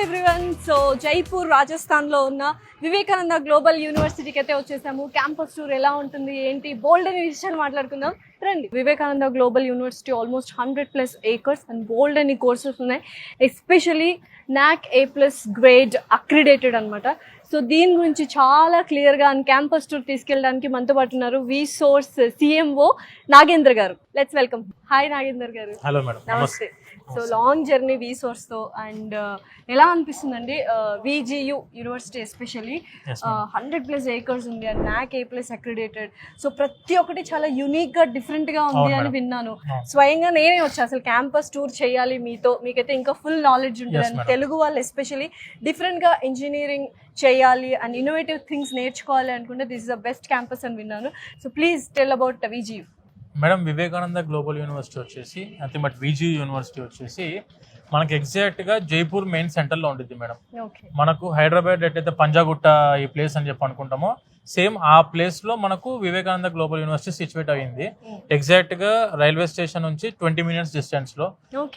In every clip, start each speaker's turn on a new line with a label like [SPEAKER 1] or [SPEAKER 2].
[SPEAKER 1] Everyone. So Jaipur రాజస్థాన్లో ఉన్న Vivekananda global యూనివర్సిటీకి అయితే వచ్చేసాము. క్యాంపస్ టూర్ ఎలా ఉంటుంది ఏంటి బోల్డ్ అనే విషయాలు మాట్లాడుకుందాం రండి. Vivekananda global university almost 100+ acres and బోల్డ్ అని కోర్సెస్ ఉన్నాయి. Especially NAC A+ grade accredited అనమాట. సో దీని గురించి చాలా క్లియర్గా అండ్ క్యాంపస్ టూర్ తీసుకెళ్ళడానికి మనతో పాటు ఉన్నారు విసోర్స్ CMO నాగేంద్ర గారు. Let's welcome. హాయ్ నాగేంద్ర గారు.
[SPEAKER 2] హలో మేడం,
[SPEAKER 1] నమస్తే. సో లాంగ్ జర్నీ విసోర్స్తో అండ్ ఎలా అనిపిస్తుందండి VGU యూనివర్సిటీ ఎస్పెషల్లీ 100+ acres ఉంది and NAC A+ accredited. So ప్రతి ఒక్కటి చాలా యూనిక్గా డిఫరెంట్గా ఉంది అని విన్నాను. స్వయంగా నేనే వచ్చా అసలు క్యాంపస్ టూర్ చేయాలి మీతో, మీకైతే ఇంకా ఫుల్ నాలెడ్జ్ ఉంటుంది అండ్ తెలుగు వాళ్ళు ఎస్పెషల్లీ డిఫరెంట్గా ఇంజనీరింగ్ చేయాలి అండ్ ఇన్నోవేటివ్ థింగ్స్ నేర్చుకోవాలి అనుకుంటే this is the best campus అని విన్నాను. So please tell about VGU.
[SPEAKER 2] Madam, Vivekananda global university వచ్చేసి నథింగ్ బట్ VGU యూనివర్సిటీ వచ్చేసి మనకి ఎగ్జాక్ట్గా జైపూర్ మెయిన్ సెంటర్లో ఉంటుంది మేడం. మనకు హైదరాబాద్ ఎట్టయితే పంజాగుట్ట ఈ ప్లేస్ అని చెప్పి అనుకుంటామో సేమ్ ఆ ప్లేస్లో మనకు వివేకానంద గ్లోబల్ యూనివర్సిటీ సిచ్యువేట్ అయ్యింది. ఎగ్జాక్ట్గా రైల్వే స్టేషన్ నుంచి 20 minutes డిస్టెన్స్లో,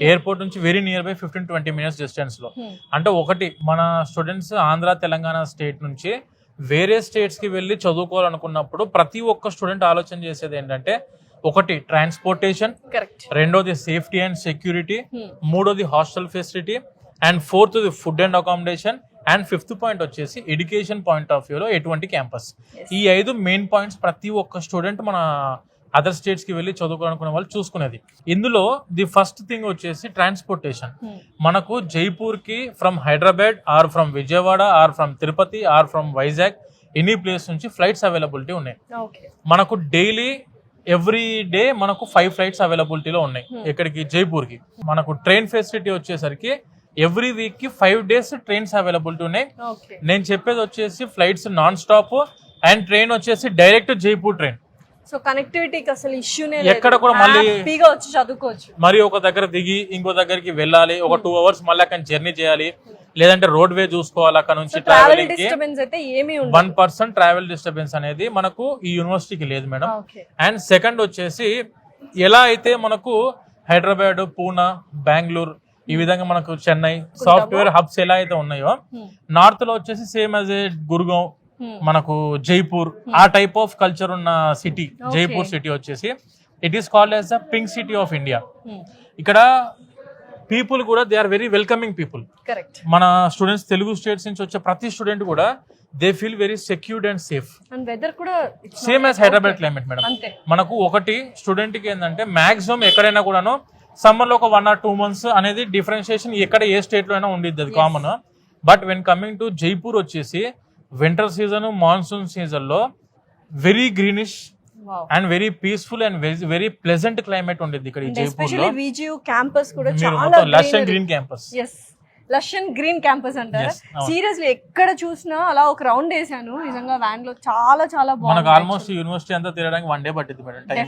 [SPEAKER 2] ఎయిర్పోర్ట్ నుంచి వెరీ నియర్ బై 15-20 minutes డిస్టెన్స్లో. అంటే ఒకటి మన స్టూడెంట్స్ ఆంధ్ర తెలంగాణ స్టేట్ నుంచి వేరే స్టేట్స్కి వెళ్ళి చదువుకోవాలనుకున్నప్పుడు ప్రతి ఒక్క స్టూడెంట్ ఆలోచన చేసేది ఏంటంటే ఒకటి ట్రాన్స్పోర్టేషన్, రెండోది సేఫ్టీ అండ్ సెక్యూరిటీ, మూడోది హాస్టల్ ఫెసిలిటీ అండ్ ఫోర్త్ది food and accommodation and fifth point వచ్చేసి ఎడ్యుకేషన్ పాయింట్ ఆఫ్ వ్యూలో ఎటువంటి క్యాంపస్. ఈ 5 మెయిన్ పాయింట్స్ ప్రతి ఒక్క స్టూడెంట్ మన అదర్ స్టేట్స్ కి వెళ్ళి చదువుకోవాలనుకునే వాళ్ళు చూసుకునేది. ఇందులో ది ఫస్ట్ థింగ్ వచ్చేసి ట్రాన్స్పోర్టేషన్. మనకు జైపూర్ కి from Hyderabad or from Vijayawada or from Tirupati or from Vizag any place నుంచి ఫ్లైట్స్ అవైలబిలిటీ ఉన్నాయి. మనకు డైలీ ఎవ్రీ డే మనకు 5 flights అవైలబిలిటీలో ఉన్నాయి ఇక్కడికి జైపూర్కి. మనకు ట్రైన్ ఫెసిలిటీ వచ్చేసరికి ఎవ్రీ వీక్ కి 5 days ట్రైన్స్ అవైలబిలిటీ ఉన్నాయి. నేను చెప్పేది వచ్చేసి flights non stop and train వచ్చేసి డైరెక్ట్ జైపూర్ ట్రైన్.
[SPEAKER 1] సో కనెక్టివిటీకి అసలు ఇష్యూనే
[SPEAKER 2] ఎక్కడ కూడా మళ్ళీ
[SPEAKER 1] వచ్చి చదువుకోవచ్చు.
[SPEAKER 2] మరి ఒక దగ్గర దిగి ఇంకో దగ్గరికి వెళ్ళాలి, ఒక 2 hours మళ్ళీ అక్కడ జర్నీ చేయాలి, లేదంటే రోడ్ వే చూసుకోవాలి. అక్కడ నుంచి ట్రావెలింగ్ కి 1% ట్రావెల్ డిస్టర్బెన్స్ అనేది మనకు ఈ యూనివర్సిటీకి లేదు మేడం. అండ్ సెకండ్ వచ్చేసి ఎలా అయితే మనకు హైదరాబాద్, పూనా, బెంగళూరు ఈ విధంగా మనకు చెన్నై సాఫ్ట్వేర్ హబ్స్ ఎలా అయితే ఉన్నాయో నార్త్ లో వచ్చేసి సేమ్ యాజ్ ఏ గుర్గావ్, మనకు జైపూర్ ఆ టైప్ ఆఫ్ కల్చర్ ఉన్న సిటీ జైపూర్ సిటీ వచ్చేసి it is called as the pink city of India. ఇక్కడ పీపుల్ కూడా they are very welcoming people. మన స్టూడెంట్స్ తెలుగు స్టేట్స్ నుంచి వచ్చే ప్రతి స్టూడెంట్ కూడా they feel very secured and safe. Same as Hyderabad climate madam. మనకు ఒకటి స్టూడెంట్ కి ఏంటంటే మాక్సిమం ఎక్కడైనా కూడాను సమ్మర్ లో ఒక 1 or 2 months అనేది డిఫరెన్షియేషన్ ఎక్కడ ఏ స్టేట్ లో అయినా ఉండిద్ది, అది common. But when coming to Jaipur వచ్చేసి వింటర్ సీజన్, మాన్సూన్ సీజన్ లో very greenish and very peaceful and very pleasant climate ఉండేది ఇక్కడ ఈ జైపూర్ లో.
[SPEAKER 1] VGU క్యాంపస్ కూడా చాలా
[SPEAKER 2] lush and green campus.
[SPEAKER 1] Lush and green campus అంటారా? సీరియస్లీ ఎక్కడ చూసినా అలా ఒక రౌండ్ వేసాను నిజంగా వ్యాన్ లో, చాలా చాలా బాగుంది.
[SPEAKER 2] మనకు ఆల్మోస్ట్ యూనివర్సిటీ అంతా తిరగడానికి 1 day పట్టింది మేడం టైం.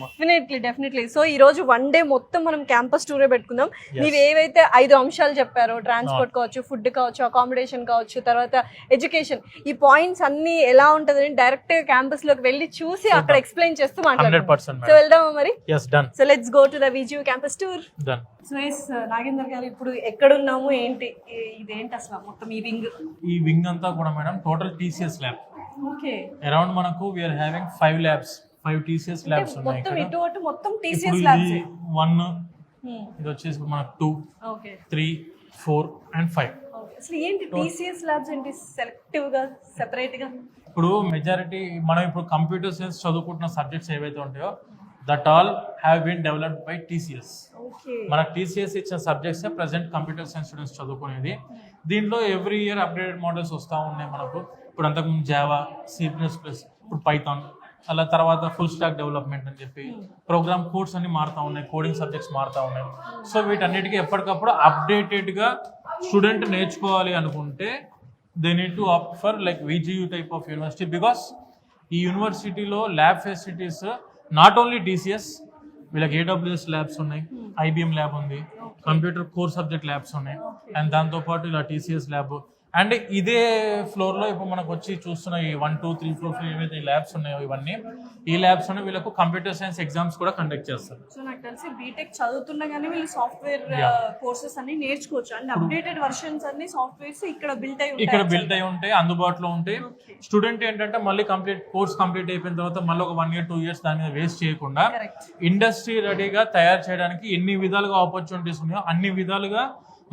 [SPEAKER 1] డెఫినెట్లీ. సో ఈ రోజు 1 day మొత్తం మనం క్యాంపస్ టూరే పెట్టుకుందాం. మీరు ఏవైతే 5 అంశాలు చెప్పారో, ట్రాన్స్పోర్ట్ కావచ్చు, ఫుడ్ కావచ్చు, అకామిడేషన్ కావచ్చు, తర్వాత ఎడ్యుకేషన్, ఈ పాయింట్స్ అన్ని ఎలా ఉంటదని డైరెక్ట్ గా క్యాంపస్ లోకి వెళ్ళి చూసి అక్కడ ఎక్స్ప్లెయిన్ చేస్తూ మాట్లాడదాం. సో వెళ్దామా మరి? So let's go to the VGU campus tour. So Nagender గారు, ఇప్పుడు ఎక్కడున్నాము, ఏంటి ఇదేంటి అసలు మొత్తం ఈ వింగ్
[SPEAKER 2] అంతా కూడా madam total TCS lab. Around మనకు we are having 5 labs, 5 TCS labs ఉన్నాయి ఇక్కడ.
[SPEAKER 1] మొత్తం TCS ల్యాబ్స్.
[SPEAKER 2] 1 ఇది వచ్చేసి మనకు 2, 3, 4 and 5.
[SPEAKER 1] అసలు ఏంటి TCS ల్యాబ్స్ ఏంటి సెలెక్టివ్ గా సెపరేట్ గా?
[SPEAKER 2] ఇప్పుడు మెజారిటీ మనం ఇప్పుడు కంప్యూటర్ సైన్స్ చదువుకుంటున్న సబ్జెక్ట్స్ ఏవైతే ఉంటాయో that all have been developed by TCS. మనకు TCS ఇచ్చిన subjects present computer science students చదువుకునేది. దీంట్లో ఎవ్రీ ఇయర్ అప్డేటెడ్ మోడల్స్ వస్తూ ఉన్నాయి మనకు. ఇప్పుడు అంతకుముందు జావా, C++, ఇప్పుడు పైథాన్, అలా తర్వాత ఫుల్ స్టాక్ డెవలప్మెంట్ అని చెప్పి ప్రోగ్రామ్ కోడ్స్ అన్ని మారుతూ ఉన్నాయి, కోడింగ్ సబ్జెక్ట్స్ మారుతూ ఉన్నాయి. సో వీటన్నిటికీ ఎప్పటికప్పుడు అప్డేటెడ్గా స్టూడెంట్ నేర్చుకోవాలి అనుకుంటే they need to opt for like VGU type of university. Because ఈ యూనివర్సిటీలో lab facilities not only TCS, వీళ్ళకి AWS ల్యాబ్స్ ఉన్నాయి, IBM ల్యాబ్ ఉంది, కంప్యూటర్ కోర్ సబ్జెక్ట్ ల్యాబ్స్ ఉన్నాయి, అండ్ దాంతోపాటు ఇలా TCS ల్యాబ్ అండ్ ఇదే ఫ్లోర్ లో ఇప్పుడు మనకు వచ్చి చూస్తున్న ఈ 1, 2, 3 ఫ్లోర్స్ ఏవైతే ల్యాబ్స్ ఉన్నాయో ఇవన్నీ ఈ ల్యాబ్స్ లో వీళ్ళకు కంప్యూటర్ సైన్స్ ఎగ్జామ్స్ కూడా కండక్ట్ చేస్తారు.
[SPEAKER 1] సో నాకు తెలిసి బీటెక్ చదువుతుండగానే వీళ్ళు సాఫ్ట్వేర్ కోర్సెస్ అన్ని నేర్చుకోవచ్చు అండ్ అప్డేటెడ్ వర్షన్స్ అన్ని సాఫ్ట్వేర్స్ ఇక్కడ బిల్ట్
[SPEAKER 2] అయి ఉంటాయి అందుబాటులో ఉంటాయి. స్టూడెంట్ ఏంటంటే మళ్ళీ కోర్స్ కంప్లీట్ అయిపోయిన తర్వాత మళ్ళీ ఒక 1 year 2 years దాని మీద వేస్ట్ చేయకుండా ఇండస్ట్రీ రెడీగా తయారు చేయడానికి ఎన్ని విధాలుగా ఆపర్చునిటీస్ ఉన్నాయో అన్ని విధాలుగా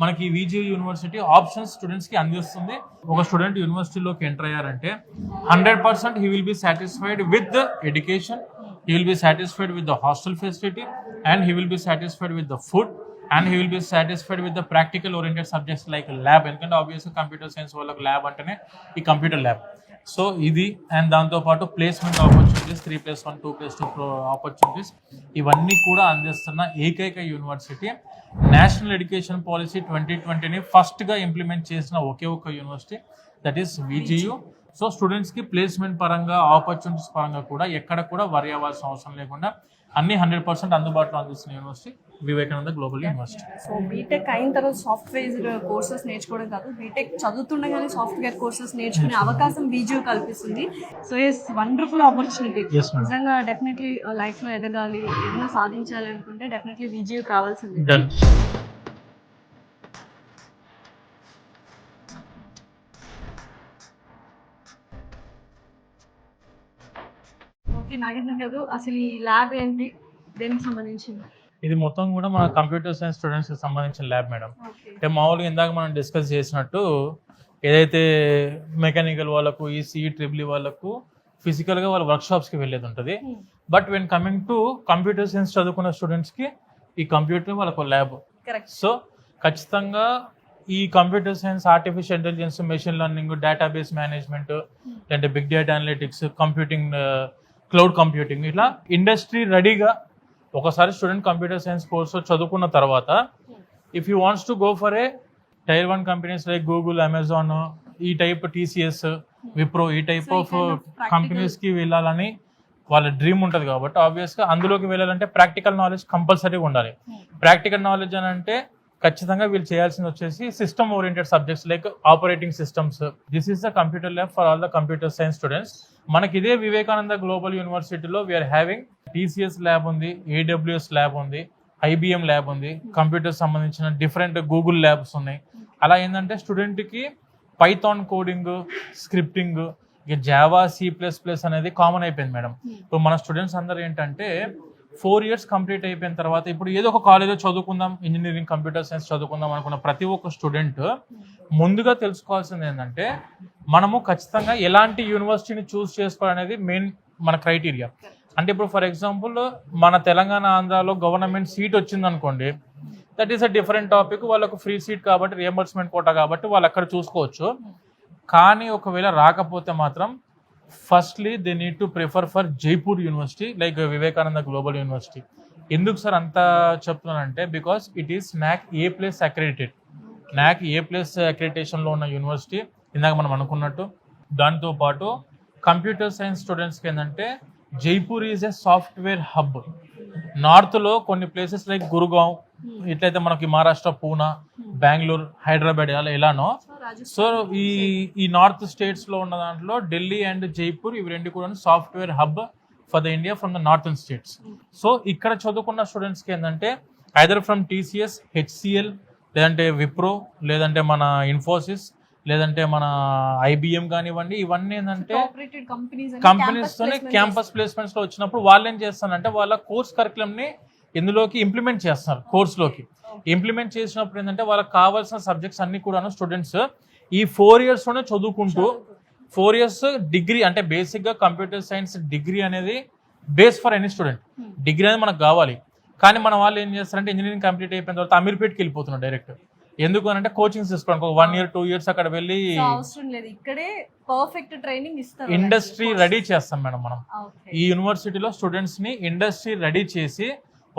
[SPEAKER 2] మనకి విజియు యూనివర్సిటీ ఆప్షన్స్ స్టూడెంట్స్ కి అందిస్తుంది. ఒక స్టూడెంట్ యూనివర్సిటీలోకి ఎంటర్ అయ్యారంటే 100% he will be satisfied with the education, he will be satisfied with the hostel facility and he will be satisfied with the food and he will be satisfied with the practical oriented subjects like lab. ఎందుకంటే ఆబ్వియస్గా computer science వాళ్ళకి lab అంటేనే ఈ computer lab. So ఇది and దాంతోపాటు placement opportunities 3+1 2+2 opportunities ఇవన్నీ కూడా అందిస్తున్న ఏకైక యూనివర్సిటీ. నేషనల్ ఎడ్యుకేషన్ పాలసీ 2020ని ఫస్ట్గా ఇంప్లిమెంట్ చేసిన ఒకే ఒక్క యూనివర్సిటీ దట్ ఈస్ విజియు. సో స్టూడెంట్స్కి ప్లేస్మెంట్ పరంగా ఆపర్చునిటీస్ పరంగా కూడా ఎక్కడ కూడా వరి అవ్వాల్సిన అవసరం లేకుండా అన్ని 100% అందుబాటులో అందిస్తున్న university Vivekananda global university.
[SPEAKER 1] So BTech అయిన తర్వాత సాఫ్ట్వేర్ కోర్సెస్ నేర్చుకోవడం కాదు, బీటెక్ చదువుతుండగానే సాఫ్ట్వేర్ కోర్సెస్ నేర్చుకునే అవకాశం విజియు కల్పిస్తుంది. So yes wonderful opportunity. నిజంగా డెఫినెట్లీ లైఫ్లో ఎదగాలి, ఏదైనా సాధించాలి అనుకుంటే డెఫినెట్లీ విజియు కావాల్సింది. ఓకే నాగేంద్ర గారు, అసలు ఈ ల్యాబ్ ఏంటి, దేనికి సంబంధించింది?
[SPEAKER 2] ఇది మొత్తం కూడా మన కంప్యూటర్ సైన్స్ స్టూడెంట్స్ కి సంబంధించిన ల్యాబ్ మేడం. అంటే మామూలుగా ఇందాక మనం డిస్కస్ చేసినట్టు ఏదైతే మెకానికల్ వాళ్ళకు ఈసీ ట్రిపుల్ వాళ్ళకు ఫిజికల్గా వాళ్ళ వర్క్షాప్స్కి వెళ్ళేది ఉంటుంది. But when coming to computer science చదువుకున్న స్టూడెంట్స్కి ఈ కంప్యూటర్ వాళ్ళకు ల్యాబ్. సో ఖచ్చితంగా ఈ computer science, artificial intelligence, machine learning, database management, అంటే big data analytics, computing, cloud computing, ఇట్లా ఇండస్ట్రీ రెడీగా ఒకసారి స్టూడెంట్ కంప్యూటర్ సైన్స్ కోర్సు చదువుకున్న తర్వాత if you wants to go for a Tier 1 companies like Google, Amazon, ఈ type TCS, Wipro, ఈ type of కంపెనీస్కి వెళ్ళాలని వాళ్ళ డ్రీమ్ ఉంటుంది. కాబట్టి ఆబ్వియస్గా అందులోకి వెళ్ళాలంటే ప్రాక్టికల్ నాలెడ్జ్ కంపల్సరీగా ఉండాలి. ప్రాక్టికల్ నాలెడ్జ్ అని అంటే ఖచ్చితంగా వీళ్ళు చేయాల్సింది వచ్చేసి system oriented subjects like operating systems. This is the computer lab for all the computer science students. మనకి ఇదే వివేకానంద గ్లోబల్ యూనివర్సిటీలో వీఆర్ హ్యావింగ్ టీసీఎస్ ల్యాబ్ ఉంది, ఏడబ్ల్యూఎస్ ల్యాబ్ ఉంది, ఐబిఎం ల్యాబ్ ఉంది, కంప్యూటర్ సంబంధించిన డిఫరెంట్ గూగుల్ ల్యాబ్స్ ఉన్నాయి. అలా ఏంటంటే స్టూడెంట్కి పైథాన్ కోడింగ్, స్క్రిప్టింగ్, ఇక జావా, C++ అనేది కామన్ అయిపోయింది మేడం. ఇప్పుడు మన స్టూడెంట్స్ అందరూ ఏంటంటే 4 years కంప్లీట్ అయిపోయిన తర్వాత ఇప్పుడు ఏదో ఒక కాలేజ్లో చదువుకుందాం, ఇంజనీరింగ్, కంప్యూటర్ సైన్స్ చదువుకుందాం అనుకున్న ప్రతి ఒక్క స్టూడెంట్ ముందుగా తెలుసుకోవాల్సింది ఏంటంటే మనము ఖచ్చితంగా ఎలాంటి యూనివర్సిటీని చూస్ చేసుకోవాలనేది మెయిన్ మన క్రైటీరియా. అంటే ఇప్పుడు ఫర్ ఎగ్జాంపుల్ మన తెలంగాణ, ఆంధ్రాలో గవర్నమెంట్ సీట్ వచ్చింది అనుకోండి, that is a different topic. వాళ్ళకు ఫ్రీ సీట్ కాబట్టి, రియంబర్స్మెంట్ కోటా కాబట్టి వాళ్ళు అక్కడ చూసుకోవచ్చు. కానీ ఒకవేళ రాకపోతే మాత్రం firstly they need to prefer for Jaipur university like Vivekananda global university. ఎందుకు సార్ అంత చెప్తున్నానంటే because it is NAAC A+ accredited. NAAC A+ అక్రెడిటేషన్లో ఉన్న యూనివర్సిటీ ఇందాక మనం అనుకున్నట్టు. దాంతోపాటు కంప్యూటర్ సైన్స్ స్టూడెంట్స్కి ఏంటంటే Jaipur is a software hub. నార్త్లో కొన్ని ప్లేసెస్ లైక్ గురుగావ్, ఇట్లయితే మనకి మహారాష్ట్ర పూనా, బెంగళూరు, హైదరాబాద్ ఎలానో, సో ఈ నార్త్ స్టేట్స్లో ఉన్న దాంట్లో ఢిల్లీ అండ్ జైపూర్ ఇవి రెండు కూడా software hub for the India from the northern states. So ఇక్కడ చదువుకున్న స్టూడెంట్స్కి ఏంటంటే ఐదర్ ఫ్రమ్ TCS, HCL, లేదంటే విప్రో, లేదంటే మన ఇన్ఫోసిస్, లేదంటే మన IBM కానివ్వండి, ఇవన్నీ ఏంటంటే కంపెనీస్తోనే క్యాంపస్ ప్లేస్మెంట్స్లో వచ్చినప్పుడు వాళ్ళు ఏం చేస్తారంటే వాళ్ళ కోర్స్ కరికులంని ఇందులోకి ఇంప్లిమెంట్ చేస్తున్నారు. కోర్సులోకి ఇంప్లిమెంట్ చేసినప్పుడు ఏంటంటే వాళ్ళకి కావాల్సిన సబ్జెక్ట్స్ అన్ని కూడా స్టూడెంట్స్ ఈ 4 yearsలోనే చదువుకుంటూ 4 years డిగ్రీ, అంటే బేసిక్గా కంప్యూటర్ సైన్స్ డిగ్రీ అనేది base for any student. Degree అనేది మనకు కావాలి. కానీ మన వాళ్ళు ఏం చేస్తారంటే ఇంజనీరింగ్ కంప్లీట్ అయిపోయిన తర్వాత అమీర్పేట్కి వెళ్ళిపోతున్నారు డైరెక్ట్. ఎందుకు అని అంటే కోచింగ్ తీసుకోవడానికి 1 year 2 years అక్కడ వెళ్ళి ఇండస్ట్రీ రెడీ చేస్తాం మేడం మనం. ఈ యూనివర్సిటీలో స్టూడెంట్స్ ని ఇండస్ట్రీ రెడీ చేసి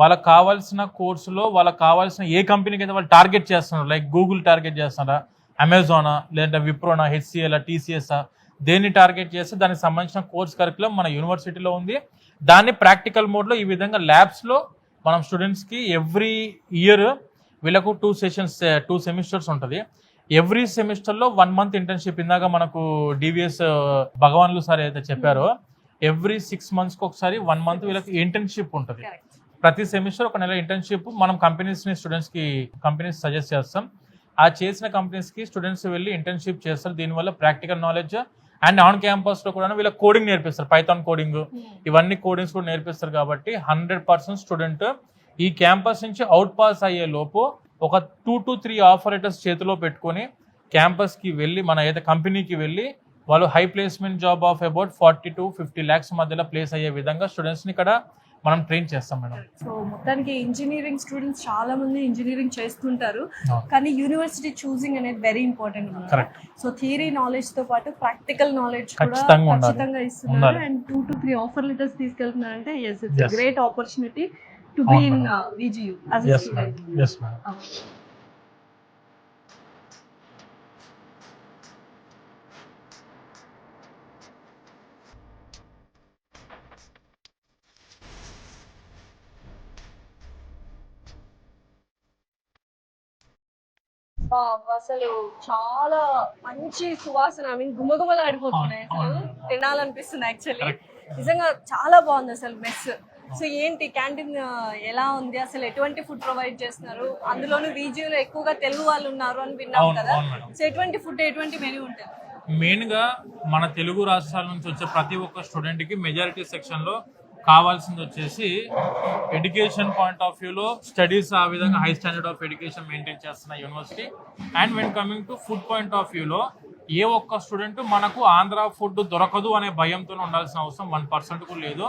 [SPEAKER 2] వాళ్ళకి కావాల్సిన కోర్సులో వాళ్ళకి కావాల్సిన ఏ కంపెనీకి అయితే వాళ్ళు టార్గెట్ చేస్తున్నారు, లైక్ గూగుల్ టార్గెట్ చేస్తున్నారా, అమెజానా, లేదంటే విప్రోనా, HCL, TCS, దేన్ని టార్గెట్ చేస్తే దానికి సంబంధించిన కోర్స్ కరికులం మన యూనివర్సిటీలో ఉంది. దాన్ని ప్రాక్టికల్ మోడ్లో ఈ విధంగా ల్యాబ్స్లో మనం స్టూడెంట్స్కి ఎవ్రీ ఇయర్ వీళ్ళకు 2 సెమిస్టర్స్ ఉంటుంది. ఎవ్రీ సెమిస్టర్ లో 1 month ఇంటర్న్షిప్. ఇందాక మనకు డివిఎస్ భగవాన్లు సార్ అయితే చెప్పారో ఎవ్రీ 6 months కి ఒకసారి 1 month వీళ్ళకి ఇంటర్న్షిప్ ఉంటుంది. ప్రతి సెమిస్టర్ ఒక నెల ఇంటర్న్షిప్ మనం స్టూడెంట్స్ కి కంపెనీస్ సజెస్ట్ చేస్తాం. ఆ చేసిన కంపెనీస్ కి స్టూడెంట్స్ వెళ్ళి ఇంటర్న్షిప్ చేస్తారు. దీనివల్ల practical knowledge and on campus లో కూడా వీళ్ళకి కోడింగ్ నేర్పిస్తారు. పైథాన్ కోడింగ్ ఇవన్నీ కోడింగ్స్ కూడా నేర్పిస్తారు. కాబట్టి 100% స్టూడెంట్ ఈ క్యాంపస్ నుంచి అవుట్ పాస్ అయ్యే లోపు ఒక 2 to 3 ఆఫర్ లెటర్స్ చేతిలో పెట్టుకొని క్యాంపస్ కి వెళ్ళి మన ఏదైతే కంపెనీకి వెళ్ళి వాళ్ళు high placement job of about 40 to 50 lakhs మధ్యలో ప్లేస్ అయ్యే విధంగా స్టూడెంట్స్ ని ఇక్కడ మనం ట్రైన్ చేస్తాం మేడం.
[SPEAKER 1] సో మొత్తానికి ఇంజనీరింగ్ స్టూడెంట్స్ చాలా మంది ఇంజనీరింగ్ చేస్తుంటారు, కానీ యూనివర్సిటీ చూసింగ్ అనేది very important.
[SPEAKER 2] Correct.
[SPEAKER 1] So theory knowledge తో పాటు ప్రాక్టికల్ నాలెడ్జ్ కూడా ఖచ్చితంగా ఇస్తున్నారు. అండ్ 2 to 3 ఆఫర్ లెటర్స్ తీసుకెళ్తున్నారంటే yes it's great opportunity to be in VGU as a student.
[SPEAKER 2] Yes ma'am.
[SPEAKER 1] అసలు చాలా మంచి సువాసన, ఐ మీన్ గుమగుమలు ఆడిపోతున్నాయి. అసలు తినాలనిపిస్తుంది యాక్చువల్లీ. నిజంగా చాలా బాగుంది అసలు మెస్. సో ఏంటి క్యాంటీన్ ఎలా ఉంది, అసలు ఎటువంటి ఫుడ్ ప్రొవైడ్ చేస్తున్నారు? అందులోనూ VGUలో ఎక్కువగా తెలుగు వాళ్ళు ఉన్నారు అని విన్నాం కదా. సో ఎటువంటి ఫుడ్, ఎటువంటి మెనూ ఉంటుంది?
[SPEAKER 2] మెయిన్ గా మన తెలుగు రాష్ట్రాల నుంచి వచ్చే ప్రతి ఒక్క స్టూడెంట్ కి మెజారిటీ సెక్షన్ లో కావాల్సింది వచ్చేసి ఎడ్యుకేషన్ పాయింట్ ఆఫ్ వ్యూలో స్టడీస్ ఆ విధంగా high standard of education maintain చేస్తున్న university. And when coming to food point of వ్యూలో ఏ ఒక్క స్టూడెంట్ మనకు ఆంధ్ర ఫుడ్ దొరకదు అనే భయంతో ఉండాల్సిన అవసరం 1% కూడా లేదు.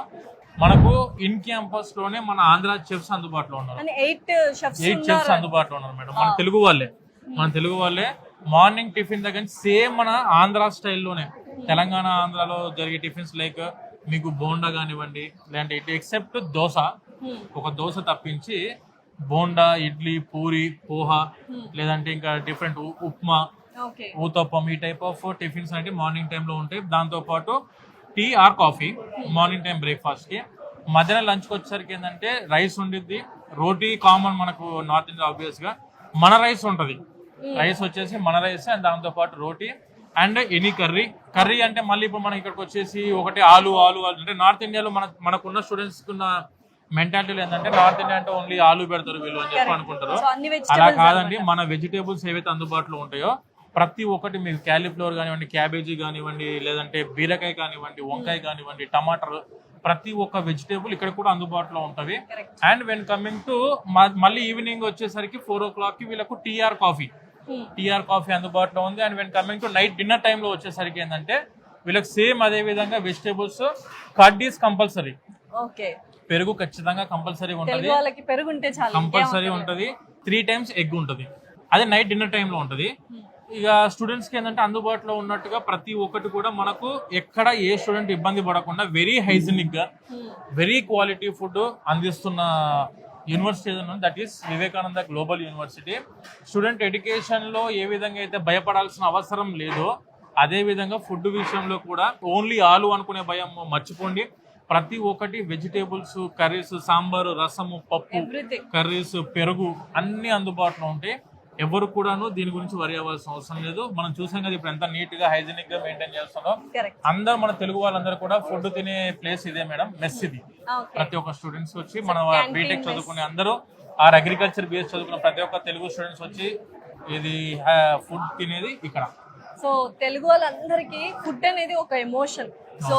[SPEAKER 2] మనకు ఇన్ క్యాంపస్ లోనే మన ఆంధ్ర చెఫ్స్ అందుబాటులో ఉన్నారు.
[SPEAKER 1] 8
[SPEAKER 2] చెఫ్స్ అందుబాటులో ఉన్నారు మేడం. మన తెలుగు వాళ్ళే మార్నింగ్ టిఫిన్ దగ్గర సేమ్ మన ఆంధ్ర స్టైల్లోనే తెలంగాణ ఆంధ్రాలో జరిగే టిఫిన్స్ లైక్ మీకు బోండా కానివ్వండి, లేదంటే ఇటు ఎక్సెప్ట్ దోశ, ఒక దోశ తప్పించి బోండా, ఇడ్లీ, పూరి, పోహా, లేదంటే ఇంకా డిఫరెంట్ ఉప్మా, ఊతప్పం, ఈ టైప్ ఆఫ్ టిఫిన్స్ అనేవి మార్నింగ్ టైంలో ఉంటాయి. దాంతోపాటు tea or coffee morning time బ్రేక్ఫాస్ట్కి. మధ్యాహ్నం లంచ్కి వచ్చేసరికి ఏంటంటే రైస్ ఉండిద్ది, రోటీ కామన్ మనకు నార్త్ ఇండియా ఆబ్వియస్గా. మన రైస్ ఉంటుంది, రైస్ వచ్చేసి మన రైస్ అండ్ దాంతోపాటు రోటీ అండ్ ఎనీ కర్రీ అంటే మళ్ళీ ఇప్పుడు మనం ఇక్కడికి వచ్చేసి ఒకటి ఆలు అంటే నార్త్ ఇండియాలో మనకున్న స్టూడెంట్స్ ఉన్న మెంటాలిటీలో ఏంటంటే నార్త్ ఇండియా అంటే ఓన్లీ ఆలు పెడతారు వీళ్ళు అని చెప్పి అనుకుంటారు. అలా కాదండి, మన వెజిటేబుల్స్ ఏవైతే అందుబాటులో ఉంటాయో ప్రతి ఒక్కటి మీకు క్యాలీఫ్లవర్ కానివ్వండి, క్యాబేజీ కానివ్వండి, లేదంటే బీరకాయ కానివ్వండి, వంకాయ కానివ్వండి, టమాటర్, ప్రతి ఒక్క వెజిటేబుల్ ఇక్కడ కూడా అందుబాటులో ఉంటవి. అండ్ వెన్ కమింగ్ టు మళ్ళీ ఈవినింగ్ వచ్చేసరికి 4 o'clock వీళ్ళకు టీఆర్ కాఫీ అందుబాటులో ఉంది. And when coming to night dinner టైంలో వచ్చేసరికి ఏంటంటే వీళ్ళకి సేమ్ అదే విధంగా వెజిటేబుల్స్, కర్డ్ కంపల్సరీ, పెరుగు ఖచ్చితంగా కంపల్సరీ ఉంటుంది, కంపల్సరీ ఉంటుంది. 3 times ఎగ్ ఉంటుంది, అదే నైట్ డిన్నర్ టైంలో ఉంటుంది. ఇక స్టూడెంట్స్ కి ఏంటంటే అందుబాటులో ఉన్నట్టుగా ప్రతి ఒక్కటి కూడా మనకు ఎక్కడ ఏ స్టూడెంట్ ఇబ్బంది పడకుండా వెరీ హైజీనిక్ గా వెరీ క్వాలిటీ ఫుడ్ అందిస్తున్న యూనివర్సిటీ ఏదైనా that is Vivekananda global university. Student education లో ఏ విధంగా అయితే భయపడాల్సిన అవసరం లేదో అదే విధంగా ఫుడ్ విషయంలో కూడా ఓన్లీ ఆలు అనుకునే భయం మర్చిపోండి. ప్రతి ఒక్కటి వెజిటేబుల్స్, కర్రీస్, సాంబారు, రసము, పప్పు, కర్రీస్, పెరుగు అన్ని అందుబాటులో ఉంటాయి. ఎవరు కూడాను దీని గురించి వరి అవ్వాల్సిన అవసరం లేదు. మనం చూసాం కదా ఇప్పుడు ఎంత నీట్ గా హైజీనిక్ గా మెయింటైన్ చేస్తున్నాం. అందరూ మన తెలుగు వాళ్ళందరూ కూడా ఫుడ్ తినే ప్లేస్ ఇదే మేడం, మెస్ ఇది. ప్రతి ఒక్క స్టూడెంట్స్ వచ్చి మన బీటెక్ చదువుకునే అందరూ ఆర్ అగ్రికల్చర్ బిఎస్ చదువుకున్న ప్రతి ఒక్క తెలుగు స్టూడెంట్స్ వచ్చి ఇది ఫుడ్ తినేది ఇక్కడ.
[SPEAKER 1] సో తెలుగు వాళ్ళందరికీ ఫుడ్ అనేది ఒక ఎమోషన్. సో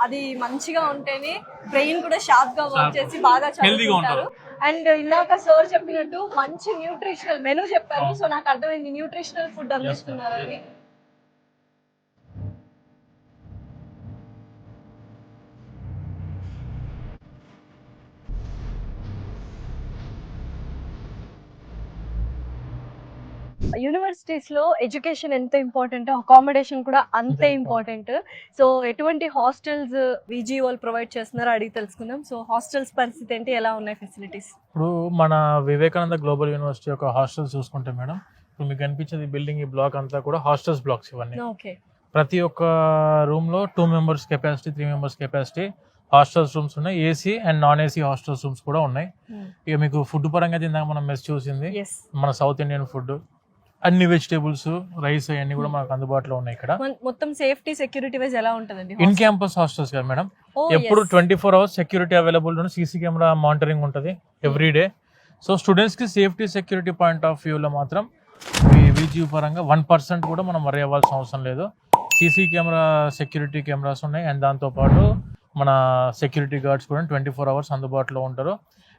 [SPEAKER 1] అది మంచిగా ఉంటేనే బ్రెయిన్ కూడా షార్ప్ గా వర్క్ చేసి బాగా చదువుకుంటారు. అండ్ ఇందాక సార్ చెప్పినట్టు మంచి న్యూట్రిషనల్ మెనూ చెప్పారు. సో నాకు అర్థమైంది న్యూట్రిషనల్ ఫుడ్ అందిస్తున్నారని. యూనివర్సిటీస్ లో ఎడ్యుకేషన్ ఎంత ఇంపార్టెంట్, అకామిడేషన్ కూడా అంతే ఇంపార్టెంట్. సో ఎటువంటి హాస్టల్స్ VGU వాళ్ళు ప్రొవైడ్ చేస్తున్నారో అడిగి తెలుసుకుందాం. సో హాస్టల్స్ పరిస్థితి ఏంటి, ఎలా ఉన్నాయి ఫెసిలిటీస్?
[SPEAKER 2] ఇప్పుడు మన వివేకానంద గ్లోబల్ యూనివర్సిటీ యొక్క హాస్టల్స్ చూసుకుంటే మేడం, ఇప్పుడు మీకు కనిపించేది బిల్డింగ్, ఈ బ్లాక్ అంతా కూడా హాస్టల్స్ బ్లాక్స్ ఇవన్నీ. ప్రతి ఒక్క రూమ్ లో 2 members capacity, 3 members capacity hostels rooms ఉన్నాయి. AC and non AC hostels rooms కూడా ఉన్నాయి. ఇక మీకు ఫుడ్ పరంగా ఇందాక మనం మెస్ చూసింది మన సౌత్ ఇండియన్ ఫుడ్, అన్ని వెజిటేబుల్స్, రైస్ అన్ని కూడా మనకు అందుబాటులో ఉన్నాయి ఇక్కడ.
[SPEAKER 1] మొత్తం సేఫ్టీ సెక్యూరిటీ వైజ్ ఎలా ఉంటుందండి?
[SPEAKER 2] ఇన్ క్యాంపస్ హాస్టల్స్ కదా మేడం, ఎప్పుడు 24 hours security available, CC camera monitoring ఉంటుంది ఎవ్రీ డే. సో స్టూడెంట్స్ కి సేఫ్టీ సెక్యూరిటీ పాయింట్ ఆఫ్ వ్యూలో మాత్రం విజియు పరంగా 1% కూడా మనం వరి అవ్వాల్సిన అవసరం లేదు. సీసీ కెమెరా సెక్యూరిటీ కెమెరాస్ ఉన్నాయి, అండ్ దాంతోపాటు మన సెక్యూరిటీ గార్డ్స్ కూడా 24 hours అందుబాటులో ఉంటారు.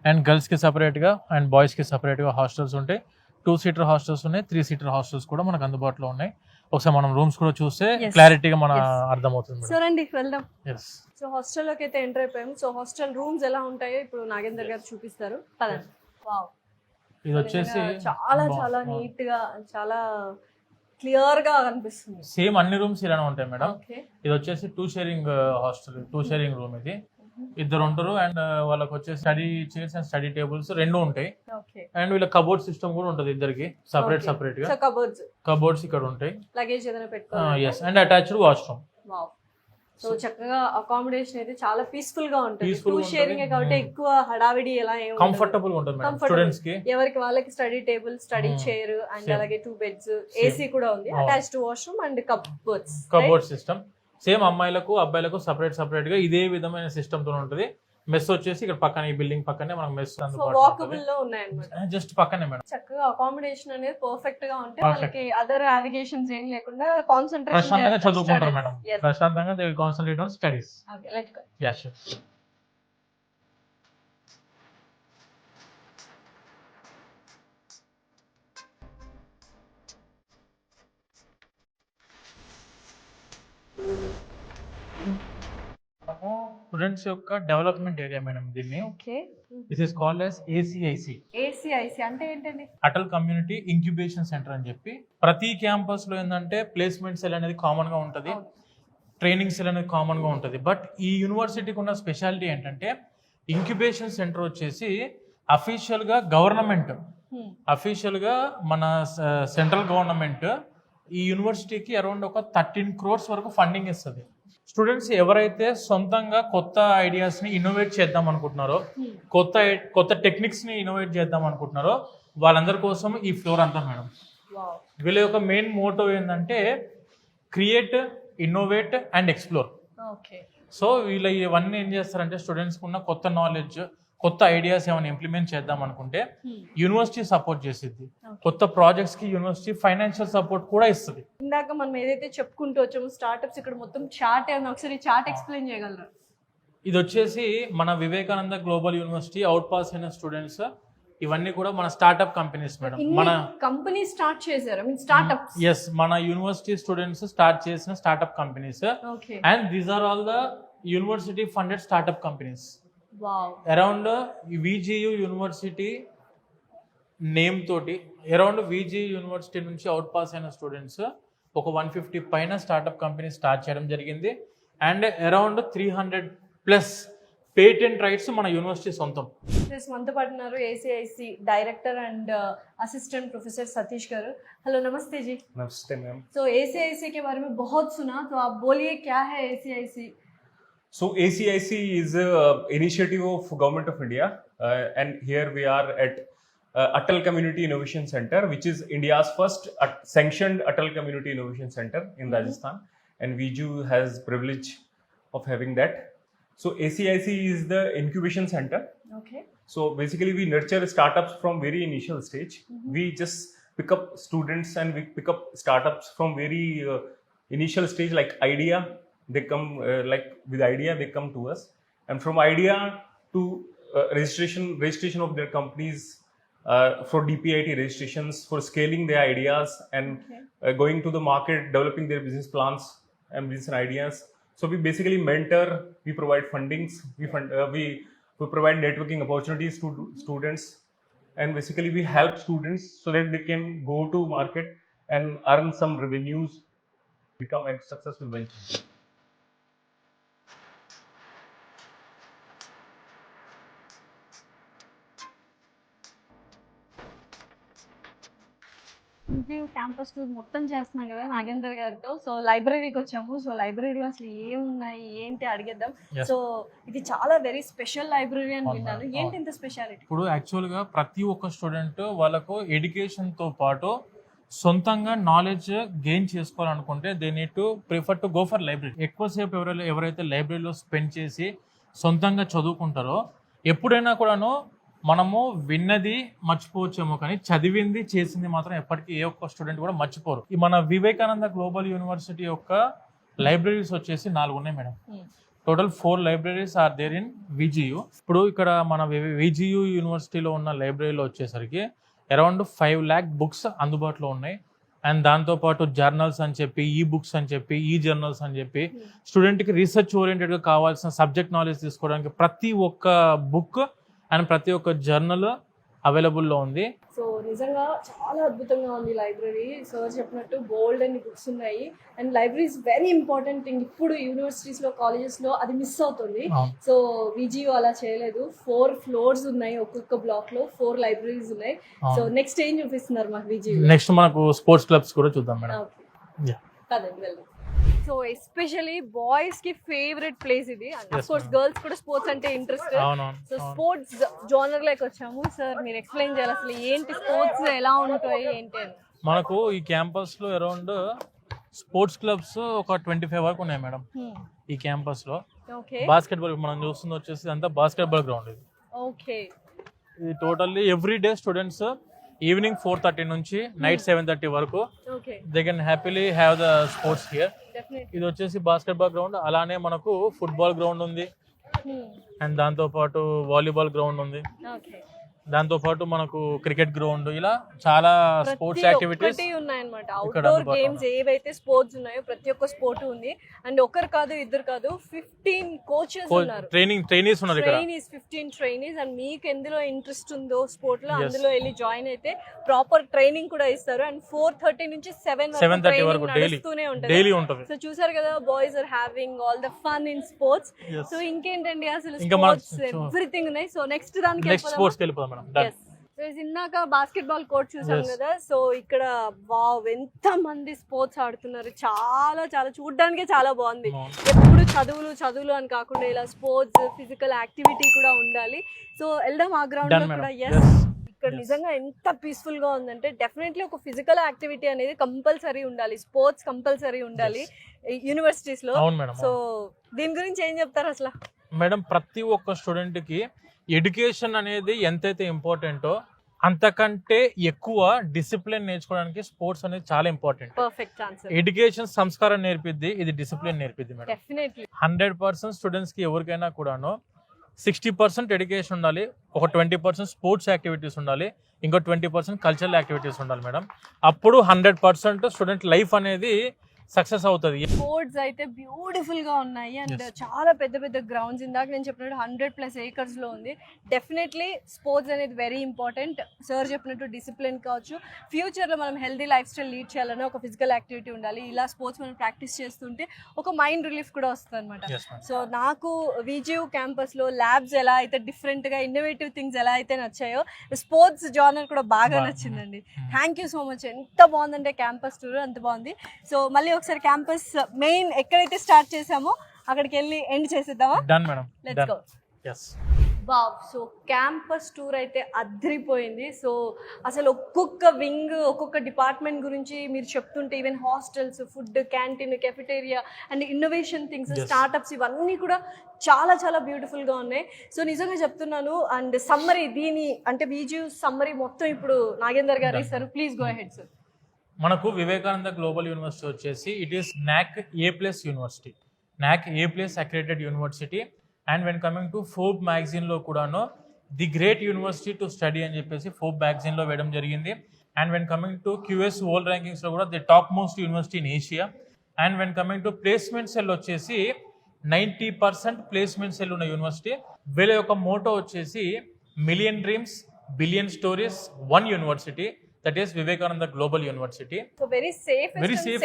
[SPEAKER 2] అండ్ గర్ల్స్కి సపరేట్గా అండ్ బాయ్స్కి సపరేట్గా హాస్టల్స్ ఉంటాయి. 2-seater హాస్టల్స్ ఉన్నాయి, 3-seater హాస్టల్స్ కూడా మనకు అందుబాటులో ఉన్నాయి. ఒకసారి మనం రూమ్స్ కూడా చూస్తే క్లారిటీగా మన అర్థమవుతుంది.
[SPEAKER 1] సో రండి వెళ్దాం.
[SPEAKER 2] ఎస్,
[SPEAKER 1] సో హాస్టల్లోకి అయితే ఎంటర్ అయిపోయాము. సో హాస్టల్ రూమ్స్ ఎలా ఉంటాయో ఇప్పుడు నాగేందర్ గారు చూపిస్తారు. పదండి. వావ్,
[SPEAKER 2] ఇది వచ్చేసి
[SPEAKER 1] చాలా చాలా నీట్ గా, చాలా క్లియర్ గా కనిపిస్తుంది.
[SPEAKER 2] సేమ్ అన్ని రూమ్స్ ఇలానే ఉంటాయి మేడం. ఇది వచ్చేసి 2 sharing హాస్టల్, 2 sharing రూమ్. ఇది ఇద్దరు ఉంటారు, అండ్ వాళ్ళకి వచ్చేసి study chairs and study tables రెండు ఉంటాయి. అండ్ వీళ్ళ కబోర్డ్ సిస్టమ్ కూడా ఉంటుంది ఇద్దరికి సపరేట్ గా. కబోర్డ్స్ ఇక్కడ ఉంటాయి,
[SPEAKER 1] లగేజ్ ఏదైనా పెట్టుకోవాలి.
[SPEAKER 2] Yes, and attached washroom.
[SPEAKER 1] So చక్కగా అకామిడేషన్ అయితే చాలా పీస్ఫుల్ గా ఉంటుంది. 2 sharing కాబట్టి ఎక్కువ హడావిడి ఎలా ఏం
[SPEAKER 2] కంఫర్టబుల్ ఉంటుంది మేడం స్టూడెంట్స్ కి.
[SPEAKER 1] ఎవరికి వాళ్ళకి study table, study chair, and అలాగే 2 beds, ఏసీ కూడా ఉంది, attached washroom and cupboard
[SPEAKER 2] system. Same అమ్మాయిలకు అబ్బాయిలకు సపరేట్ గా ఇదే విధమైన సిస్టమ్ తో ఉంటుంది. మెస్ వచ్చేసి ఇక్కడ పక్కన, ఈ బిల్డింగ్ పక్కనే మనకు మెస్
[SPEAKER 1] వాకబుల్ లో ఉన్నాయన్నమాట.
[SPEAKER 2] జస్ట్ పక్కనే మేడం.
[SPEAKER 1] చక్కగా అకామిడేషన్ అనేది పర్ఫెక్ట్ గా ఉంటే వాళ్ళకి అదర్ నావిగేషన్స్ ఏం లేకుండా కాన్సంట్రేషన్
[SPEAKER 2] ప్రశాంతంగా చదువుకుంటారు మేడం. ప్రశాంతంగా they will concentrate on studies.
[SPEAKER 1] Okay, let's go.
[SPEAKER 2] Ya sure. Students యొక్క డెవలప్మెంట్ ఏరియా మేడం దీన్ని.
[SPEAKER 1] Okay,
[SPEAKER 2] this is called as ACIC.
[SPEAKER 1] అంటే ఏంటండి?
[SPEAKER 2] అటల్ కమ్యూనిటీ ఇంక్యుబేషన్ సెంటర్ అని చెప్పి. ప్రతి క్యాంపస్ లో ఏంటంటే ప్లేస్మెంట్ సెల్ అనేది కామన్ గా ఉంటుంది, ట్రైనింగ్ సెల్ అనేది కామన్ గా ఉంటుంది. బట్ ఈ యూనివర్సిటీకి ఉన్న స్పెషాలిటీ ఏంటంటే ఇంక్యుబేషన్ సెంటర్ వచ్చేసి అఫీషియల్ గా గవర్నమెంట్, అఫీషియల్ గా మన సెంట్రల్ గవర్నమెంట్ ఈ యూనివర్సిటీకి అరౌండ్ ఒక 13 crores వరకు ఫండింగ్ ఇస్తుంది. స్టూడెంట్స్ ఎవరైతే సొంతంగా కొత్త ఐడియాస్ ని ఇన్నోవేట్ చేద్దాం అనుకుంటున్నారో, కొత్త టెక్నిక్స్ ని ఇన్నోవేట్ చేద్దాం అనుకుంటున్నారో వాళ్ళందరి కోసం ఈ ఫ్లోర్ అంతా మేడం. వీళ్ళ యొక్క మెయిన్ మోటో ఏంటంటే create, innovate and explore. So వీళ్ళ ఇవన్నీ ఏం చేస్తారంటే స్టూడెంట్స్ ఉన్న కొత్త నాలెడ్జ్, కొత్త ఐడియాస్ ఏమైనా ఇంప్లిమెంట్ చేద్దాం అనుకుంటే యూనివర్సిటీ సపోర్ట్ చేసిద్ది. కొత్త ప్రాజెక్ట్స్ కి యూనివర్సిటీ ఫైనాన్షియల్ సపోర్ట్ కూడా ఇస్తుంది.
[SPEAKER 1] ఇందాక మనం ఏదైతే చెప్పుకుంటూ వచ్చామో స్టార్ట్అప్స్, ఇక్కడ మొత్తం చార్ట్ ఏమన్నా ఒకసారి చార్ట్ ఎక్స్ప్లెయిన్ చేయగలరా?
[SPEAKER 2] ఇది వచ్చేసి మన Vivekananda global university out pass అయిన స్టూడెంట్స్, ఇవన్నీ కూడా మన స్టార్ట్అప్ కంపెనీస్ మేడం. మన
[SPEAKER 1] కంపెనీ స్టార్ట్ చేశారు, స్టార్ట్అప్స్.
[SPEAKER 2] ఎస్, మన యూనివర్సిటీ స్టూడెంట్స్ స్టార్ట్ చేసిన startup companies. And these are all the university funded startup companies. Around VGU university name తోటి అరౌండ్ విజియు యూనివర్సిటీ నుంచి అవుట్ పాస్ అయిన స్టూడెంట్స్ ఒక 150 పైన startup company start చేయడం జరిగింది. అండ్ అరౌండ్ 300+ పేటెంట్ రైట్స్ మన university సొంతం.
[SPEAKER 1] మనతో పాటు ఉన్నారు ACIC director and assistant professor Satish garu. Hello, नमस्ते जी.
[SPEAKER 3] नमस्ते मैम.
[SPEAKER 1] तो ACIC के बारे में बहुत सुना, तो आप बोलिए क्या है ACIC?
[SPEAKER 3] So ACIC is an initiative of Government of India, and here we are at Atal Community Innovation Center, which is India's first sanctioned Atal Community Innovation Center in Rajasthan, and VIJU has privilege of having that. So ACIC is the incubation center.
[SPEAKER 1] Okay.
[SPEAKER 3] So basically we nurture startups from very initial stage. We just pick up students and we pick up startups from very initial stage, like idea. They come like with idea, they come to us, and from idea to registration of their companies, for DPIT registrations, for scaling their ideas and going to the market, developing their business plans and business ideas. So we basically mentor, we provide fundings, we provide networking opportunities to students, and basically we help students so that they can go to market and earn some revenues, become a successful venture.
[SPEAKER 1] Campus tour మొత్తం చేస్తున్నాం కదా నాగేందర్ గారితో. So లైబ్రరీకి వచ్చాము. So లైబ్రరీలో అసలు ఏమున్నాయి ఏంటి అడిగేద్దాం. సో ఇది చాలా వెరీ స్పెషల్ లైబ్రరీ అని విన్నాను. ఏంటి ఇంత స్పెషాలిటీ?
[SPEAKER 2] ఇప్పుడు యాక్చువల్ గా ప్రతి ఒక్క స్టూడెంట్ వాళ్ళకు ఎడ్యుకేషన్ తో పాటు సొంతంగా నాలెడ్జ్ గెయిన్ చేసుకోవాలనుకుంటే they need to prefer to go for library. ఎక్కువసేపు ఎవరైతే లైబ్రరీలో స్పెండ్ చేసి సొంతంగా చదువుకుంటారో ఎప్పుడైనా కూడాను మనము విన్నది మర్చిపోవచ్చేమో కానీ చదివింది చేసింది మాత్రం ఎప్పటికీ ఏ ఒక్క స్టూడెంట్ కూడా మర్చిపోరు. ఈ మన వివేకానంద గ్లోబల్ యూనివర్సిటీ యొక్క లైబ్రరీస్ వచ్చేసి 4 ఉన్నాయి madam. Total 4 libraries are there in VGU. ఇప్పుడు ఇక్కడ మన విజియు యూనివర్సిటీలో ఉన్న లైబ్రరీలో వచ్చేసరికి అరౌండ్ 5 lakh బుక్స్ అందుబాటులో ఉన్నాయి. అండ్ దాంతోపాటు జర్నల్స్ అని చెప్పి, ఈ బుక్స్ అని చెప్పి, ఈ జర్నల్స్ అని చెప్పి, స్టూడెంట్కి రీసెర్చ్ ఓరియంటెడ్గా కావాల్సిన సబ్జెక్ట్ నాలెడ్జ్ తీసుకోవడానికి ప్రతి ఒక్క బుక్ అండ్ ప్రతి ఒక్క జర్నల్ అవైలబుల్లో ఉంది.
[SPEAKER 1] సో నిజంగా చాలా అద్భుతంగా ఉంది లైబ్రరీ. సార్ చెప్పినట్టు బోల్డ్ అని బుక్స్ ఉన్నాయి. And library is very important thing. ఇప్పుడు యూనివర్సిటీస్లో, కాలేజెస్లో అది మిస్ అవుతుంది. సో విజియో అలా చేయలేదు. 4 floors ఉన్నాయి, ఒక్కొక్క బ్లాక్లో 4 libraries ఉన్నాయి. సో నెక్స్ట్ ఏం చూపిస్తున్నారు మాకు విజియో?
[SPEAKER 2] నెక్స్ట్ మనకు స్పోర్ట్స్ క్లబ్స్ కూడా చూద్దాం మేడం.
[SPEAKER 1] కదండి వెళ్దాం. సో ఎస్పెషల్లీ బాయ్స్ కి ఫేవరెట్ ప్లేస్ ఇది. అండ్ ఆఫ్ కోర్స్ గర్ల్స్ కూడా స్పోర్ట్స్ అంటే ఇంట్రెస్ట్. సో స్పోర్ట్స్ జోనర్ లోకి వచ్చాము. సార్ మీరు ఎక్స్ప్లెయిన్ చేయాలి అసలు ఏంటి స్పోర్ట్స్, ఎలా ఉంటాయి ఏంటి అని.
[SPEAKER 2] మనకు ఈ క్యాంపస్ లో అరౌండ్ స్పోర్ట్స్ క్లబ్స్ ఒక 25 వరకు ఉన్నాయి మేడం ఈ క్యాంపస్ లో. బాస్కెట్బాల్ మనం చూస్తుంది వచ్చేసి అంతా బాస్కెట్బాల్ గ్రౌండ్ ఇది.
[SPEAKER 1] ఓకే.
[SPEAKER 2] ఇది totally every day students evening 4:30 నుంచి నైట్ 7:30 వరకు they can happily have the swords here. ఇది వచ్చేసి బాస్కెట్బాల్ గ్రౌండ్. అలానే మనకు ఫుట్బాల్ గ్రౌండ్ ఉంది అండ్ దాంతో పాటు వాలీబాల్ గ్రౌండ్ ఉంది. దాంతో పాటు మనకు క్రికెట్ గ్రౌండ్, ఇలా చాలా స్పోర్ట్స్ యాక్టివిటీస్
[SPEAKER 1] ఉన్నాయన్నమాట. అవుట్డోర్ గేమ్స్ ఏవైతే స్పోర్ట్స్ ఉన్నాయో ప్రతి ఒక్క స్పోర్ట్ ఉంది. అండ్ ఒకరు కాదు, ఇద్దరు కాదు, 15 కోచెస్ ఉన్నారు,
[SPEAKER 2] ట్రైనీస్ ఉన్నారు ఇక్కడ.
[SPEAKER 1] 15 ట్రైనీస్. అండ్ మీకు ఎందులో ఇంట్రెస్ట్ ఉందో స్పోర్ట్ లో అందులో వెళ్ళి జాయిన్ అయితే ప్రాపర్ ట్రైనింగ్ కూడా ఇస్తారు. అండ్ 4:30 నుంచి 7:30 వరకు డైలీ ఉంటుంది. సో చూసారు కదా, boys are having all the fun in sports. So ఇంకేంటండి అసలు స్పోర్ట్స్ ఎవ్రీథింగ్ ఉన్నాయి. సో నెక్స్ట్
[SPEAKER 2] స్పోర్ట్స్ వెళ్ళిపోదాం.
[SPEAKER 1] ఇందాక బాస్కెట్బాల్ కోర్ట్ చూసాం కదా. సో ఇక్కడ వావ్ ఎంత మంది స్పోర్ట్స్ ఆడుతున్నారు. చాలా చాలా చూడడానికి చాలా బాగుంది. ఎప్పుడు చదువులు అని కాకుండా ఇలా స్పోర్ట్స్, ఫిజికల్ యాక్టివిటీ కూడా ఉండాలి. సో వెళ్దాం ఆ గ్రౌండ్ లో కూడా. ఇక్కడ నిజంగా ఎంత పీస్ఫుల్ గా ఉందంటే డెఫినెట్లీ ఒక ఫిజికల్ యాక్టివిటీ అనేది కంపల్సరీ ఉండాలి, స్పోర్ట్స్ కంపల్సరీ ఉండాలి యూనివర్సిటీస్ లో. సో దీని గురించి ఏం చెప్తారు అసలు
[SPEAKER 2] మేడం? ప్రతి ఒక్క స్టూడెంట్ కి ఎడ్యుకేషన్ అనేది ఎంతైతే ఇంపార్టెంటో అంతకంటే ఎక్కువ డిసిప్లిన్ నేర్చుకోవడానికి స్పోర్ట్స్ అనేది చాలా ఇంపార్టెంట్.
[SPEAKER 1] Perfect answer.
[SPEAKER 2] ఎడ్యుకేషన్ సంస్కారం నేర్పిద్ది, ఇది డిసిప్లిన్ నేర్పిద్ది మేడం.
[SPEAKER 1] డెఫినెట్లీ
[SPEAKER 2] 100% స్టూడెంట్స్ కి ఎవరికైనా కూడాను 60% ఎడ్యుకేషన్ ఉండాలి, ఒక 20% స్పోర్ట్స్ యాక్టివిటీస్ ఉండాలి, ఇంకో 20% కల్చరల్ యాక్టివిటీస్ ఉండాలి మేడం. అప్పుడు 100% స్టూడెంట్ లైఫ్ అనేది సక్సెస్ అవుతుంది.
[SPEAKER 1] స్పోర్ట్స్ అయితే బ్యూటిఫుల్ గా ఉన్నాయి. అండ్ చాలా పెద్ద పెద్ద గ్రౌండ్స్. ఇందాక నేను చెప్పినట్టు 100+ acres లో ఉంది. డెఫినెట్లీ స్పోర్ట్స్ అనేది వెరీ ఇంపార్టెంట్. సార్ చెప్పినట్టు డిసిప్లిన్ కావచ్చు, ఫ్యూచర్ లో మనం హెల్దీ లైఫ్ స్టైల్ లీడ్ చేయాలన్నా ఒక ఫిజికల్ యాక్టివిటీ ఉండాలి. ఇలా స్పోర్ట్స్ మనం ప్రాక్టీస్ చేస్తుంటే ఒక మైండ్ రిలీఫ్ కూడా వస్తుంది అనమాట. సో నాకు విజియు క్యాంపస్ లో ల్యాబ్స్ ఎలా అయితే డిఫరెంట్ గా ఇన్నోవేటివ్ థింగ్స్ ఎలా అయితే నచ్చాయో, స్పోర్ట్స్ జానర్ కూడా బాగా నచ్చిందండి. Thank you so much. ఎంత బాగుందంటే క్యాంపస్ టూర్ అంత బాగుంది. సో మళ్ళీ ఒకసారి క్యాంపస్ మెయిన్ ఎక్కడైతే స్టార్ట్ చేసామో అక్కడికి వెళ్ళి ఎండ్ చేసేద్దామా?
[SPEAKER 2] Done madam,
[SPEAKER 1] let's go.
[SPEAKER 2] yes.
[SPEAKER 1] Wow. So campus tour అయితే అద్రిపోయింది. సో అసలు ఒక్కొక్క వింగ్, ఒక్కొక్క డిపార్ట్మెంట్ గురించి మీరు చెప్తుంటే, even hostels, food, canteen, cafeteria and innovation things, startups, ఇవన్నీ కూడా చాలా చాలా బ్యూటిఫుల్గా ఉన్నాయి. సో నిజంగా చెప్తున్నాను. అండ్ సమ్మరీ, దీని అంటే విజియు సమ్మరీ మొత్తం ఇప్పుడు నాగేందర్ గారు ఇస్తారు. Please go ahead sir.
[SPEAKER 2] మనకు వివేకానంద గ్లోబల్ యూనివర్సిటీ వచ్చేసి it is NAC A+ university, NAC A+ accredited university. And when coming to Forbes మ్యాగజైన్లో కూడాను the great university to study అని చెప్పేసి ఫోర్బ్ మ్యాగజైన్లో వేయడం జరిగింది. And when coming to QS world ర్యాంకింగ్స్లో కూడా the top most university in Asia. And when coming to placement cell వచ్చేసి 90% ప్లేస్మెంట్ సెల్ ఉన్న యూనివర్సిటీ. వీళ్ళ యొక్క మోటో వచ్చేసి million dreams, billion stories, 1 university, that is Vivekananda Global University.
[SPEAKER 1] So very safe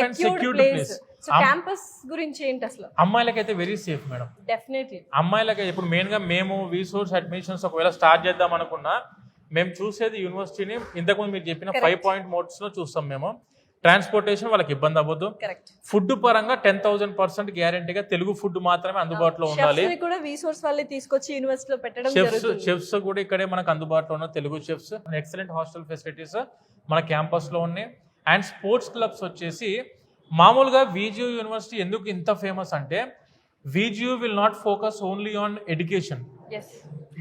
[SPEAKER 1] and secured place. So campus గురించి ఏంటి అసలు?
[SPEAKER 2] అమ్మాయిలకైతే very safe madam.
[SPEAKER 1] Definitely
[SPEAKER 2] అమ్మాయిలకి ఇప్పుడు మెయిన్ గా మేము విసోర్స్ అడ్మిషన్స్ ఒకవేళ స్టార్ట్ చేద్దాం అనుకున్నా మేము చూసేది యూనివర్సిటీని ఇంతకుముందు మీరు చెప్పిన 5 point మోడ్స్ లో చూస్తాం మేము. ట్రాన్స్పోర్టేషన్ వాళ్ళకి ఇబ్బంది అవ్వద్దు. ఫుడ్ పరంగా 10,000% గ్యారెంటీగా తెలుగు ఫుడ్ మాత్రమే అందుబాటులో ఉండాలి. చెఫ్స్ కూడా ఇక్కడే మనకు అందుబాటులో ఉన్న Telugu chefs. Excellent hostel facilities మన క్యాంపస్ లో ఉన్నాయి. అండ్ స్పోర్ట్స్ క్లబ్స్ వచ్చేసి మామూలుగా VGU యూనివర్సిటీ ఎందుకు ఇంత ఫేమస్ అంటే VGU will not focus only on education,
[SPEAKER 1] as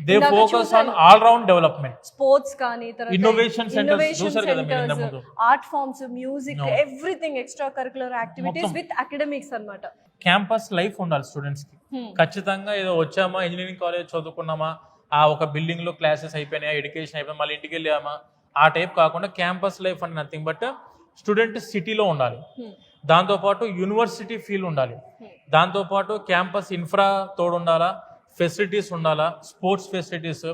[SPEAKER 2] they focus on all round development.
[SPEAKER 1] Sports కానీ
[SPEAKER 2] ఇన్నోవేషన్ సెంటర్స్ చూసారు కదా మీరు ఇంతకు ముందు.
[SPEAKER 1] Art forms, music, everything extra curricular activities with academics అన్నమాట.
[SPEAKER 2] క్యాంపస్ లైఫ్ ఉండాలి స్టూడెంట్స్ కి. ఖచ్చితంగా ఏదో వచ్చామా ఇంజనీరింగ్ కాలేజ్ చదువుకున్నామా, ఆ ఒక బిల్డింగ్ లో క్లాసెస్ అయిపోయినాయా, ఎడ్యుకేషన్ అయిపోయినా మళ్ళీ ఇంటికి వెళ్ళామా, ఆ టైప్ కాకుండా క్యాంపస్ లైఫ్ అంటే నథింగ్ బట్ స్టూడెంట్ సిటీలో ఉండాలి, దాంతోపాటు యూనివర్సిటీ ఫీల్ ఉండాలి, దాంతోపాటు క్యాంపస్ ఇన్ఫ్రా తోడు ఉండాలా, ఫెసిలిటీస్ ఉండాలా, స్పోర్ట్స్ ఫెసిలిటీస్,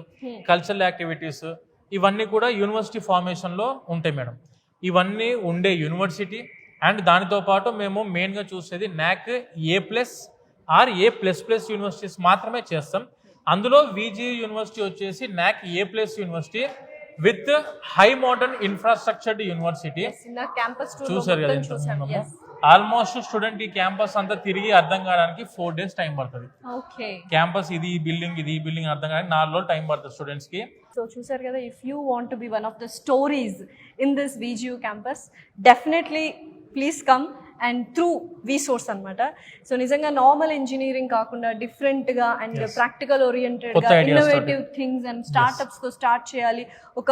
[SPEAKER 2] కల్చరల్ యాక్టివిటీస్, ఇవన్నీ కూడా యూనివర్సిటీ ఫార్మేషన్లో ఉంటాయి మేడం. ఇవన్నీ ఉండే యూనివర్సిటీ. అండ్ దానితో పాటు మేము మెయిన్గా చూసేది NAC A+ or A++ universities మాత్రమే చేస్తాం. అందులో VGU యూనివర్సిటీ వచ్చేసి NAC A+ university with high modern infrastructured university.
[SPEAKER 1] Campus
[SPEAKER 2] చూసారు కదా, ఆల్మోస్ట్ స్టూడెంట్ ఈ క్యాంపస్ అంతా తిరిగి అర్థం కావడానికి 4 days టైం పడుతుంది. క్యాంపస్ ఇది ఈ బిల్డింగ్ అర్థం కావడానికి 4 రోజులు టైం పడుతుంది స్టూడెంట్స్ కి.
[SPEAKER 1] సో చూసారు కదా, if you want to be one of the stories in this VGU campus, definitely please come and through V-Source అనమాట. సో నిజంగా నార్మల్ ఇంజనీరింగ్ కాకుండా డిఫరెంట్గా అండ్ ప్రాక్టికల్ ఓరియంటెడ్గా ఇన్నోవేటివ్ థింగ్స్ అండ్ స్టార్ట్అప్స్తో స్టార్ట్ చేయాలి, ఒక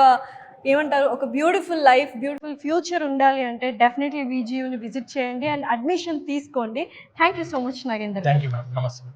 [SPEAKER 1] ఏమంటారు ఒక బ్యూటిఫుల్ లైఫ్, బ్యూటిఫుల్ ఫ్యూచర్ ఉండాలి అంటే డెఫినెట్లీ VGUని విజిట్ చేయండి అండ్ అడ్మిషన్ తీసుకోండి. Thank you so much Nagender.
[SPEAKER 2] Thank you madam. నమస్తే.